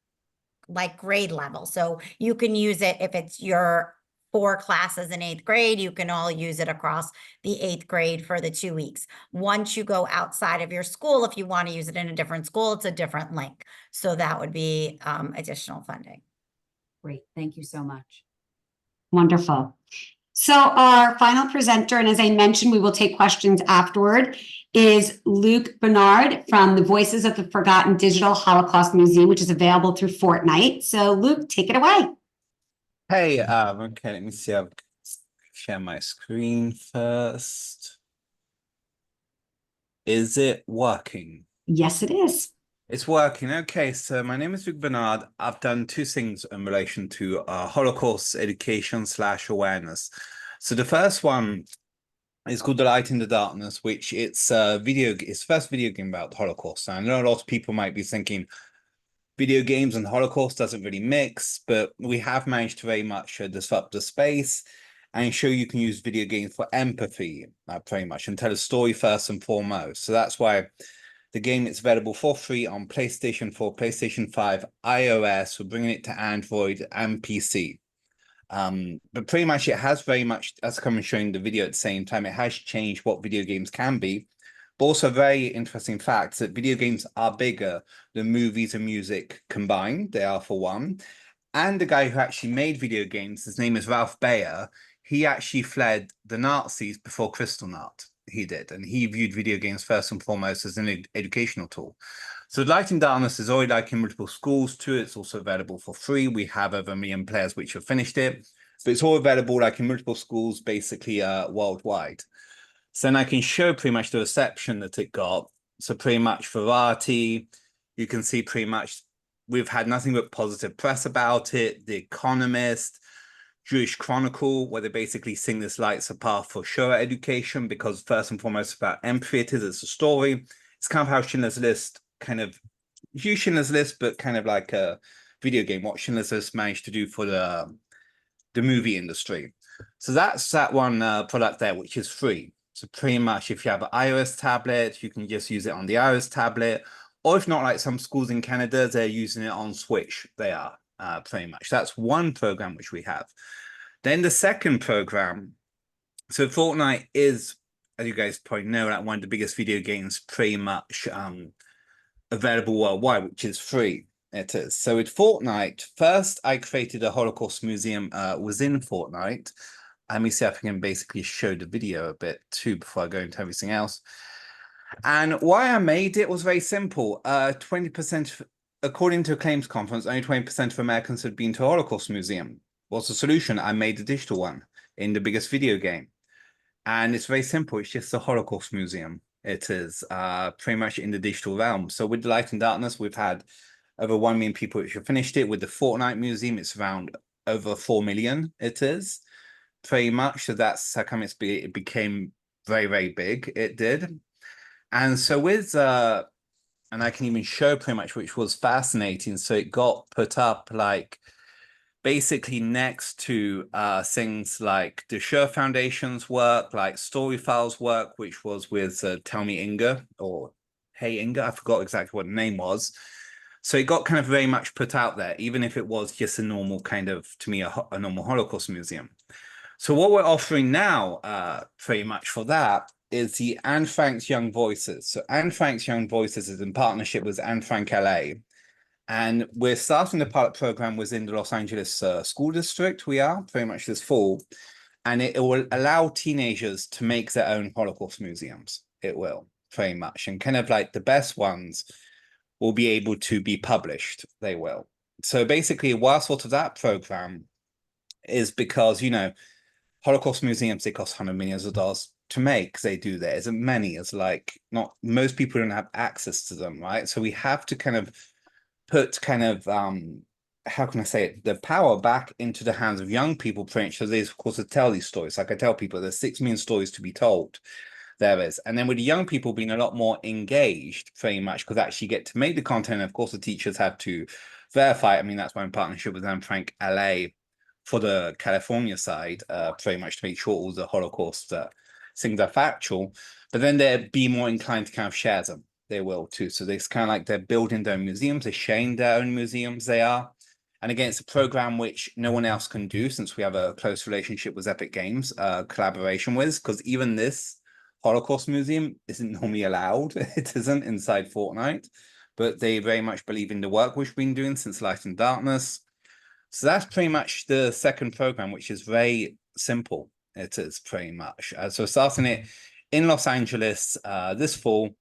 grade level. So you can use it if it's your 4 classes in 8th grade, you can all use it across the 8th grade for the 2 weeks. Once you go outside of your school, if you want to use it in a different school, it's a different link. So that would be additional funding. Great, thank you so much. Wonderful. So our final presenter, and as I mentioned, we will take questions afterward, is Luke Bernard from the Voices of the Forgotten Digital Holocaust Museum, which is available through Fortnite. So Luke, take it away. Hey, okay, let me see. I'll share my screen first. Is it working? Yes, it is. It's working. Okay, so my name is Luke Bernard. I've done 2 things in relation to Holocaust education / awareness. So the first one is called The Light in the Darkness, which it's the first video game about the Holocaust. And I know a lot of people might be thinking video games and Holocaust doesn't really mix, but we have managed to very much disrupt the space and show you can use video games for empathy, pretty much, and tell a story first and foremost. So that's why the game is available for free on PlayStation 4, PlayStation 5, iOS. We're bringing it to Android and PC. But pretty much it has very much, as I'm showing the video at the same time, it has changed what video games can be. But also a very interesting fact that video games are bigger than movies and music combined. They are, for one. And the guy who actually made video games, his name is Ralph Baer, he actually fled the Nazis before Kristallnacht. He did, and he viewed video games first and foremost as an educational tool. So Light in Darkness is already in multiple schools too. It's also available for free. We have over 1 million players which have finished it, but it's all available in multiple schools, basically worldwide. So then I can show pretty much the reception that it got. So pretty much Variety, you can see pretty much we've had nothing but positive press about it. The Economist, Jewish Chronicle, where they basically sing this light's a path for Shoah education, because first and foremost about empathy it is, it's a story. It's kind of how Schindler's List Schindler's List, but kind of like a video game, what Schindler's List managed to do for the movie industry. So that's that one product there, which is free. So pretty much if you have an iOS tablet, you can just use it on the iOS tablet, or if not, like some schools in Canada, they're using it on Switch. They are. Pretty much. That's one program which we have. Then the second program, so Fortnite is, as you guys probably know, like one of the biggest video games pretty much available worldwide, which is free. It is. So with Fortnite, first I created a Holocaust museum within Fortnite. Let me see if I can basically show the video a bit too before I go into everything else. And why I made it was very simple. 20%, according to a claims conference, only 20% of Americans had been to a Holocaust museum. What's the solution? I made a digital one in the biggest video game. And it's very simple. It's just a Holocaust museum. It is pretty much in the digital realm. So with Light in Darkness, we've had over 1 million people which have finished it. With the Fortnite museum, it's around over 4 million. It is pretty much. So that's how come it became very, very big. It did. And so with and I can even show pretty much, which was fascinating. So it got put up basically next to things like the Schur Foundation's work, like Storyfile's work, which was with Tell Me Inga, or Hey Inga, I forgot exactly what the name was. So it got kind of very much put out there, even if it was just a normal kind of, to me, a normal Holocaust museum. So what we're offering now, pretty much for that, is the Anne Frank's Young Voices. So Anne Frank's Young Voices is in partnership with Anne Frank LA. And we're starting the pilot program within the Los Angeles school district. We are pretty much this fall. And it will allow teenagers to make their own Holocaust museums. It will, pretty much. And kind of like the best ones will be able to be published. They will. So basically, why sort of that program is because, you know, Holocaust museums, they cost $100 million to make. They do. There isn't many. It's like not most people don't have access to them, right? So we have to kind of put kind of how can I say it, the power back into the hands of young people, pretty much. So there's, of course, to tell these stories. Like I tell people, there's 6 million stories to be told. There is. And then with the young people being a lot more engaged, pretty much, because actually get to make the content. Of course, the teachers have to verify. I mean, that's why in partnership with Anne Frank LA for the California side, pretty much to make sure all the Holocaust things are factual. But then they'd be more inclined to kind of share them. They will too. So it's kind of like they're building their own museums, they're sharing their own museums, they are. And again, it's a program which no one else can do since we have a close relationship with Epic Games, collaboration with, because even this Holocaust museum isn't normally allowed. It isn't inside Fortnite, but they very much believe in the work we've been doing since Light and Darkness. So that's pretty much the second program, which is very simple. It is pretty much. So starting it in Los Angeles this fall.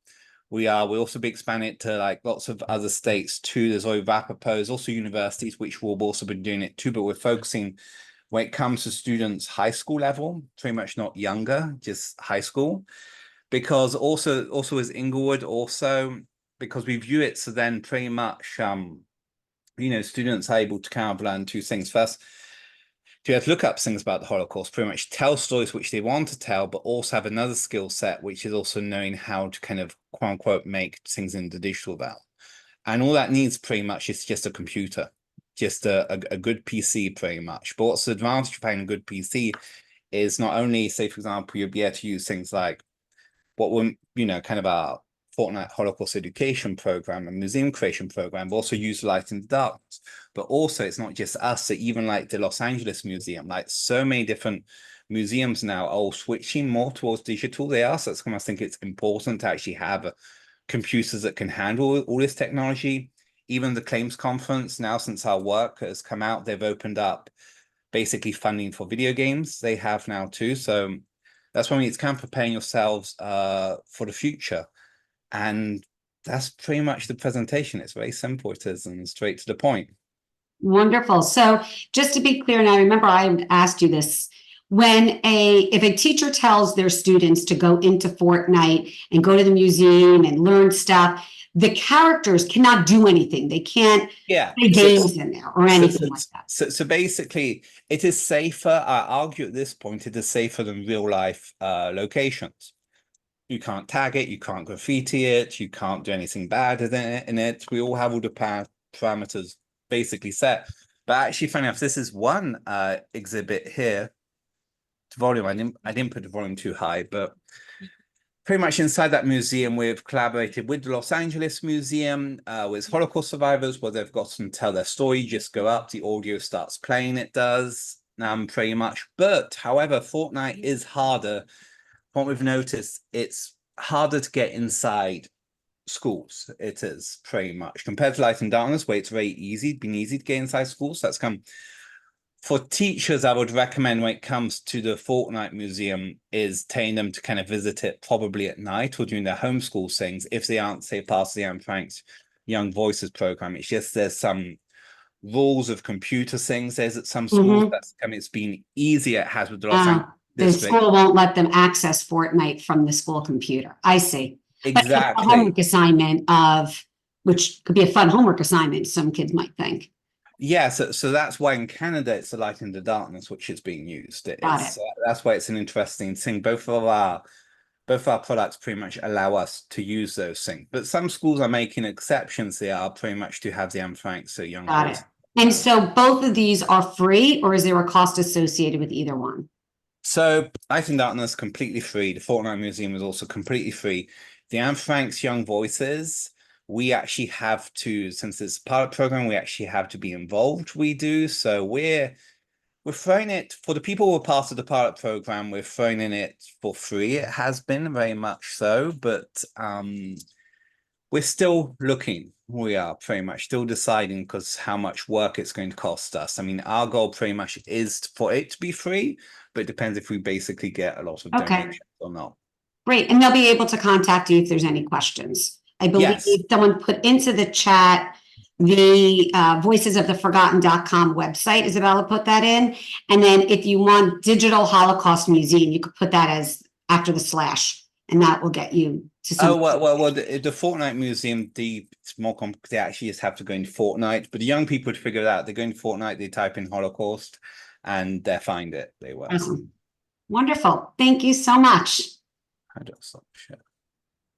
We'll also be expanding it to like lots of other states too. There's Rapapos, also universities, which will also be doing it too, but we're focusing when it comes to students high school level, pretty much not younger, just high school. Because also as Inglewood, also because we view it so then pretty much you know, students are able to kind of learn 2 things. First, to have to look up things about the Holocaust, pretty much tell stories which they want to tell, but also have another skill set, which is also knowing how to kind of quote unquote make things in the digital realm. And all that needs pretty much is just a computer, just a good PC pretty much. But what's the advantage of having a good PC is not only, say, for example, you'll be able to use things like what we're, you know, kind of our Fortnite Holocaust education program and museum creation program, but also use Light in the Darkness. But also it's not just us, so even like the Los Angeles Museum, like so many different museums now are switching more towards digital. They are, so that's why I think it's important to actually have computers that can handle all this technology. Even the Claims Conference now, since our work has come out, they've opened up basically funding for video games. They have now too. So that's why it's kind of preparing yourselves for the future. And that's pretty much the presentation. It's very simple, it is, and straight to the point. Wonderful. So just to be clear, and I remember I asked you this, if a teacher tells their students to go into Fortnite and go to the museum and learn stuff, the characters cannot do anything. They can't play games in there or anything like that. So basically, it is safer. I argue at this point, it is safer than real life locations. You can't tag it, you can't graffiti it, you can't do anything bad in it. We all have all the parameters basically set. But actually, funny enough, this is one exhibit here. The volume, I didn't put the volume too high, but pretty much inside that museum, we've collaborated with the Los Angeles Museum, with Holocaust survivors, where they've got to tell their story. Just go up, the audio starts playing, it does, pretty much. But however, Fortnite is harder. What we've noticed, it's harder to get inside schools. It is pretty much compared to Light and Darkness, where it's very easy, been easy to get inside schools. That's come for teachers. I would recommend when it comes to the Fortnite Museum is telling them to kind of visit it probably at night or during their homeschool things if they aren't, say, part of the Anne Frank's Young Voices program. It's just there's some rules of computer things. There's at some schools that's it's been easier. It has with the Los Angeles. The school won't let them access Fortnite from the school computer. I see. Exactly. A homework assignment which could be a fun homework assignment, some kids might think. Yeah, so that's why in Canada it's the Light in the Darkness which is being used. That's why it's an interesting thing. Both of our products pretty much allow us to use those things. But some schools are making exceptions. They are pretty much to have the Anne Frank Young Voices. And so both of these are free, or is there a cost associated with either one? So Light and Darkness completely free. The Fortnite Museum is also completely free. The Anne Frank's Young Voices, we actually have to, since it's a pilot program, we actually have to be involved. We do. So we're throwing it for the people who are part of the pilot program. We're throwing in it for free. It has been very much so, but we're still looking. We are pretty much still deciding because how much work it's going to cost us. I mean, our goal pretty much is for it to be free, but it depends if we basically get a lot of donations or not. Great. And they'll be able to contact you if there's any questions. I believe someone put into the chat the voicesoftheforgotten.com website. Isabella put that in. And then if you want Digital Holocaust Museum, you could put that as after the slash, and that will get you to some. Well, the Fortnite Museum, it's more complicated. They actually just have to go into Fortnite, but the young people would figure it out. They go into Fortnite, they type in Holocaust, and they find it. They will. Awesome. Wonderful. Thank you so much. I just stop share.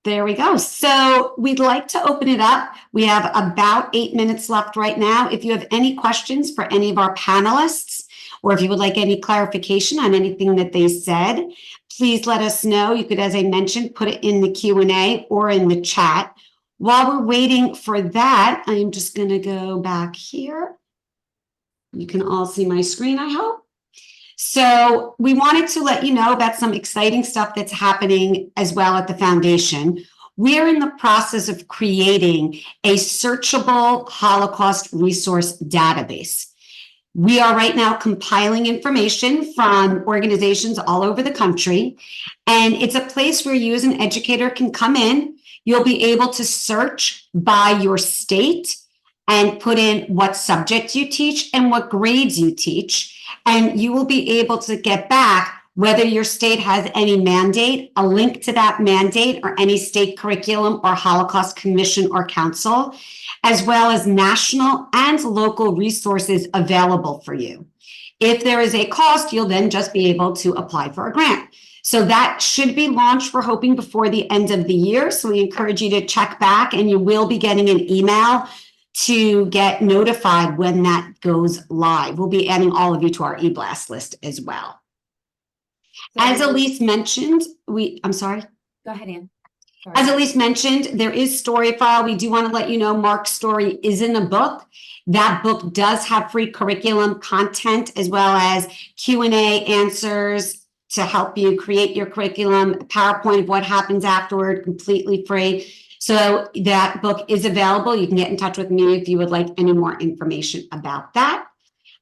There we go. So we'd like to open it up. We have about 8 minutes left right now. If you have any questions for any of our panelists, or if you would like any clarification on anything that they said, please let us know. You could, as I mentioned, put it in the Q&A or in the chat. While we're waiting for that, I'm just going to go back here. You can all see my screen, I hope. So we wanted to let you know about some exciting stuff that's happening as well at the foundation. We're in the process of creating a searchable Holocaust resource database. We are right now compiling information from organizations all over the country, and it's a place where you as an educator can come in. You'll be able to search by your state and put in what subject you teach and what grades you teach. And you will be able to get back whether your state has any mandate, a link to that mandate, or any state curriculum or Holocaust Commission or Council, as well as national and local resources available for you. If there is a cost, you'll then just be able to apply for a grant. So that should be launched, we're hoping, before the end of the year. So we encourage you to check back, and you will be getting an email to get notified when that goes live. We'll be adding all of you to our e-blast list as well. As Elise mentioned, I'm sorry. Go ahead, Ann. Sorry. As Elise mentioned, there is StoryFile. We do want to let you know Mark's story is in a book. That book does have free curriculum content as well as Q&A answers to help you create your curriculum, PowerPoint of what happens afterward, completely free. So that book is available. You can get in touch with me if you would like any more information about that.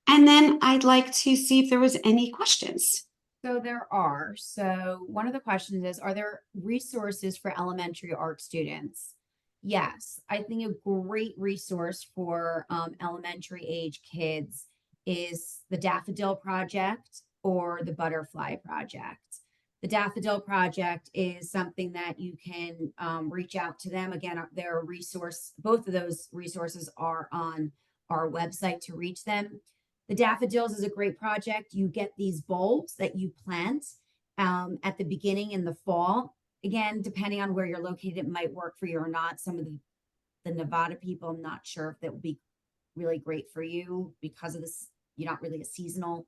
And then I'd like to see if there was any questions. So there are. So one of the questions is, are there resources for elementary art students? Yes, I think a great resource for elementary age kids is the Daffodil Project or the Butterfly Project. The Daffodil Project is something that you can reach out to them. Again, their resource, both of those resources are on our website to reach them. The Daffodils is a great project. You get these bulbs that you plant at the beginning in the fall. Again, depending on where you're located, it might work for you or not. Some of the Nevada people, I'm not sure if that would be really great for you because of this. You're not really a seasonal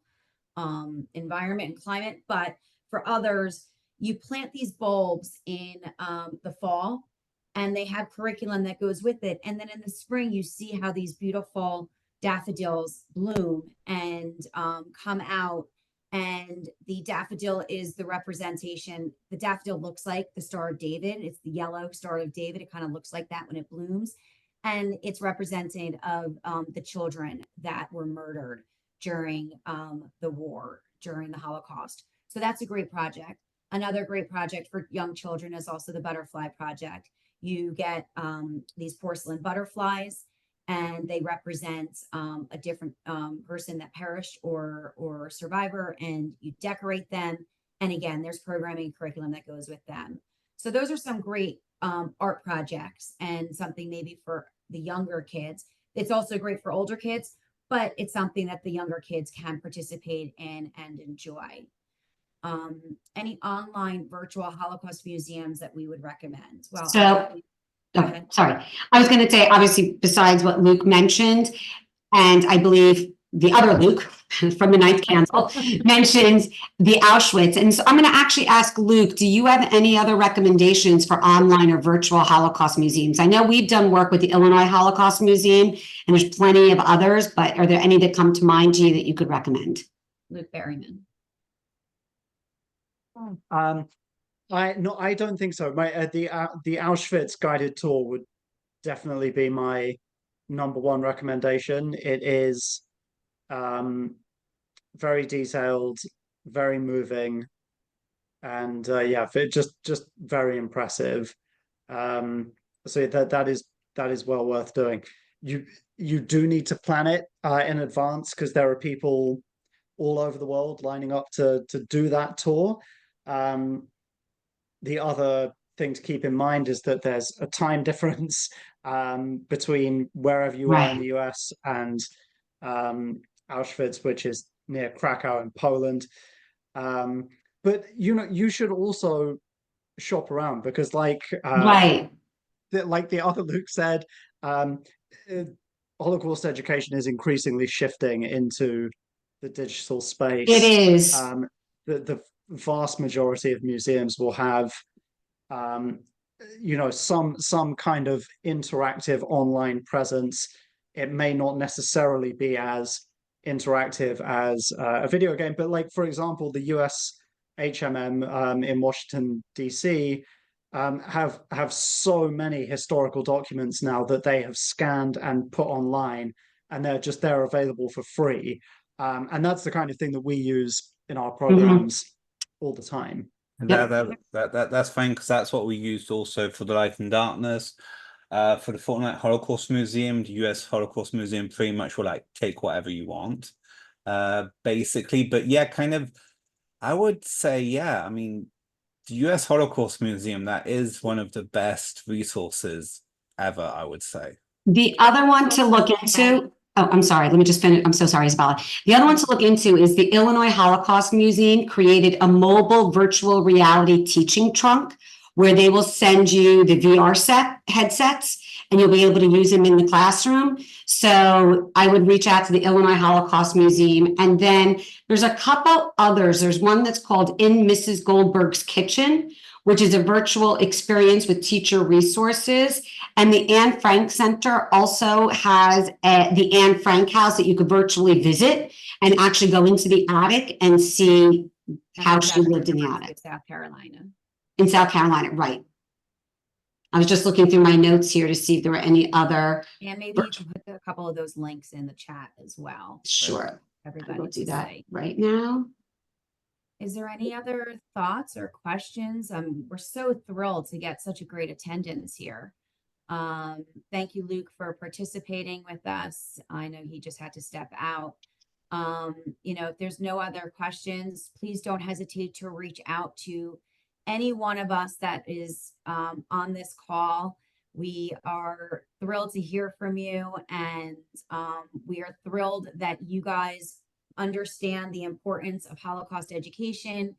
environment and climate, but for others, you plant these bulbs in the fall, and they have curriculum that goes with it. And then in the spring, you see how these beautiful daffodils bloom and come out. And the daffodil is the representation. The daffodil looks like the Star of David. It's the yellow Star of David. It kind of looks like that when it blooms. And it's representative of the children that were murdered during the war, during the Holocaust. So that's a great project. Another great project for young children is also the Butterfly Project. You get these porcelain butterflies, and they represent a different person that perished or survivor, and you decorate them. And again, there's programming and curriculum that goes with them. So those are some great art projects, and something maybe for the younger kids. It's also great for older kids, but it's something that the younger kids can participate in and enjoy. Any online virtual Holocaust museums that we would recommend? Well, sorry. I was going to say, obviously, besides what Luke mentioned, and I believe the other Luke from the Ninth Council mentions the Auschwitz. And so I'm going to actually ask Luke, do you have any other recommendations for online or virtual Holocaust museums? I know we've done work with the Illinois Holocaust Museum, and there's plenty of others, but are there any that come to mind to you that you could recommend? Luke Berryman. I don't think so. The Auschwitz guided tour would definitely be my number one recommendation. It is very detailed, very moving, and just very impressive. So that is well worth doing. You do need to plan it in advance, because there are people all over the world lining up to do that tour. The other thing to keep in mind is that there's a time difference between wherever you are in the US and Auschwitz, which is near Krakow in Poland. But you should also shop around, because like the other Luke said, Holocaust education is increasingly shifting into the digital space. It is. The vast majority of museums will have some kind of interactive online presence. It may not necessarily be as interactive as a video game, but like, for example, the US HMM in Washington DC have so many historical documents now that they have scanned and put online, and they're available for free. And that's the kind of thing that we use in our programs all the time. And that's fine, because that's what we used also for the Light and Darkness. For the Fortnite Holocaust Museum, the US Holocaust Museum pretty much will like take whatever you want, basically. But yeah, kind of, I would say, yeah, I mean, the US Holocaust Museum, that is one of the best resources ever, I would say. The other one to look into, oh, I'm sorry, let me just finish. I'm so sorry, Isabella. The other one to look into is the Illinois Holocaust Museum created a mobile virtual reality teaching trunk, where they will send you the VR headsets, and you'll be able to use them in the classroom. So I would reach out to the Illinois Holocaust Museum. And then there's a couple others. There's one that's called In Mrs. Goldberg's Kitchen, which is a virtual experience with teacher resources. And the Anne Frank Center also has the Anne Frank house that you could virtually visit and actually go into the attic and see how she lived in the attic. South Carolina. In South Carolina, right. I was just looking through my notes here to see if there were any other. And maybe you can put a couple of those links in the chat as well. Sure. Everybody will do that see. right now. Is there any other thoughts or questions? We're so thrilled to get such a great attendance here. Thank you, Luke, for participating with us. I know he just had to step out. If there's no other questions, please don't hesitate to reach out to any one of us that is on this call. We are thrilled to hear from you, and we are thrilled that you guys understand the importance of Holocaust education,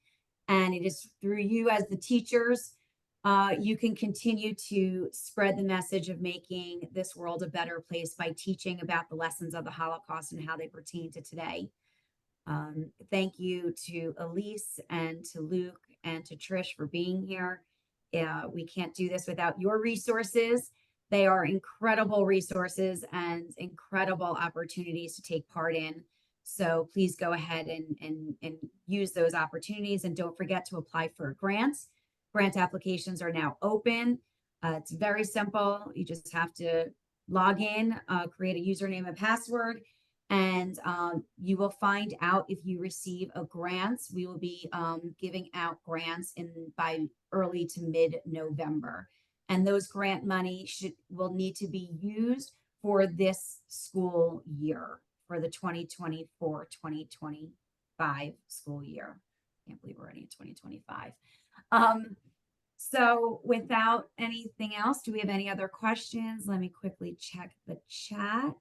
and it is through you as the teachers you can continue to spread the message of making this world a better place by teaching about the lessons of the Holocaust and how they pertain to today. Thank you to Elise and to Luke and to Trish for being here. We can't do this without your resources. They are incredible resources and incredible opportunities to take part in. So please go ahead and use those opportunities, and don't forget to apply for grants. Grant applications are now open. It's very simple. You just have to log in, create a username and password, and you will find out if you receive a grant. We will be giving out grants by early to mid-November. And those grant money will need to be used for this school year, for the 2024-2025 school year. Can't believe we're already in 2025. So without anything else, do we have any other questions? Let me quickly check the chat.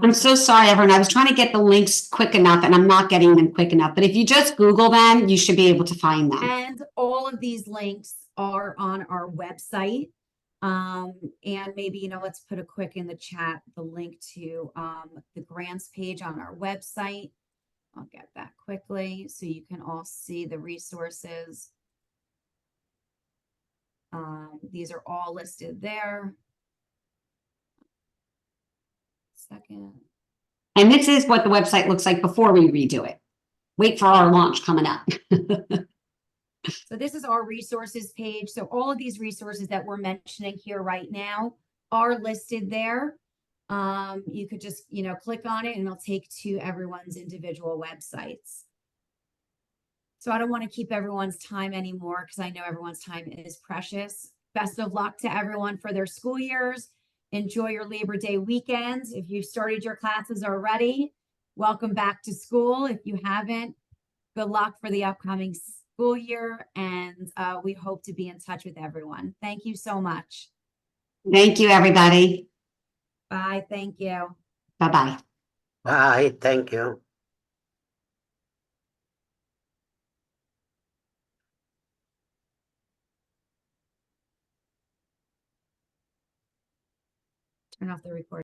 I'm so sorry, everyone. I was trying to get the links quick enough, and I'm not getting them quick enough. But if you just Google them, you should be able to find them. And all of these links are on our website. And maybe, you know, let's put a quick in the chat, the link to the grants page on our website. I'll get that quickly so you can all see the resources. These are all listed there. Second. And this is what the website looks like before we redo it. Wait for our launch coming up. So this is our resources page. So all of these resources that we're mentioning here right now are listed there. You could just, you know, click on it and it'll take to everyone's individual websites. So I don't want to keep everyone's time anymore because I know everyone's time is precious. Best of luck to everyone for their school years. Enjoy your Labor Day weekends. If you started your classes already, welcome back to school. If you haven't, good luck for the upcoming school year. And we hope to be in touch with everyone. Thank you so much. Thank you, everybody. Bye. Thank you. Bye-bye. Bye, thank you. Turn off the recording.